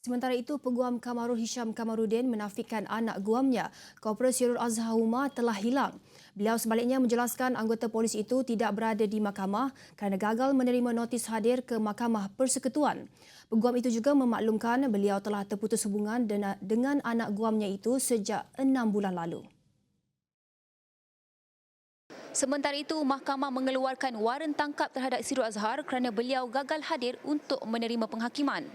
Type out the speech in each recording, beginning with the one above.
Sementara itu, Peguam Kamarul Hisham Kamaruddin menafikan anak guamnya, Korporal Sirul Azhar Umar, telah hilang. Beliau sebaliknya menjelaskan anggota polis itu tidak berada di mahkamah kerana gagal menerima notis hadir ke Mahkamah Persekutuan. Peguam itu juga memaklumkan beliau telah terputus hubungan dengan anak guamnya itu sejak 6 bulan lalu. Sementara itu, mahkamah mengeluarkan waran tangkap terhadap Sirul Azhar kerana beliau gagal hadir untuk menerima penghakiman.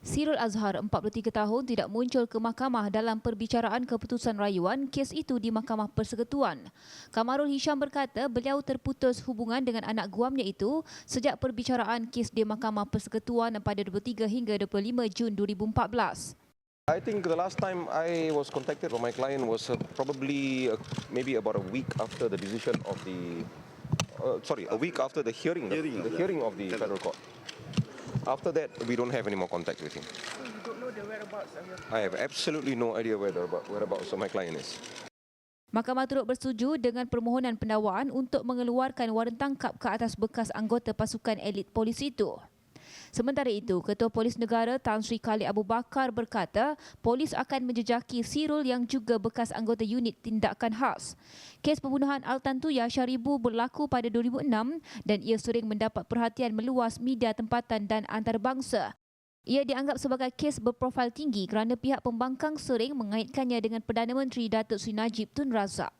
Sirul Azhar, 43 tahun, tidak muncul ke mahkamah dalam perbicaraan keputusan rayuan kes itu di Mahkamah Persekutuan. Kamarul Hisham berkata beliau terputus hubungan dengan anak guamnya itu sejak perbicaraan kes di Mahkamah Persekutuan pada 23 hingga 25 Jun 2014. I think the last time I was contacted by my client was probably maybe about a week after the decision of the, a week after the hearing of the federal court. After that, we don't have any more contact with him. So you don't know the whereabouts of your... I have absolutely no idea where the whereabouts of my client is. Mahkamah turut bersetuju dengan permohonan pendakwaan untuk mengeluarkan waran tangkap ke atas bekas anggota pasukan elit polis itu. Sementara itu, Ketua Polis Negara Tan Sri Khalid Abu Bakar berkata polis akan menjejaki Sirul yang juga bekas anggota unit tindakan khas. Kes pembunuhan Altan Tuya Syaribu berlaku pada 2006 dan ia sering mendapat perhatian meluas media tempatan dan antarabangsa. Ia dianggap sebagai kes berprofil tinggi kerana pihak pembangkang sering mengaitkannya dengan Perdana Menteri Datuk Seri Najib Tun Razak.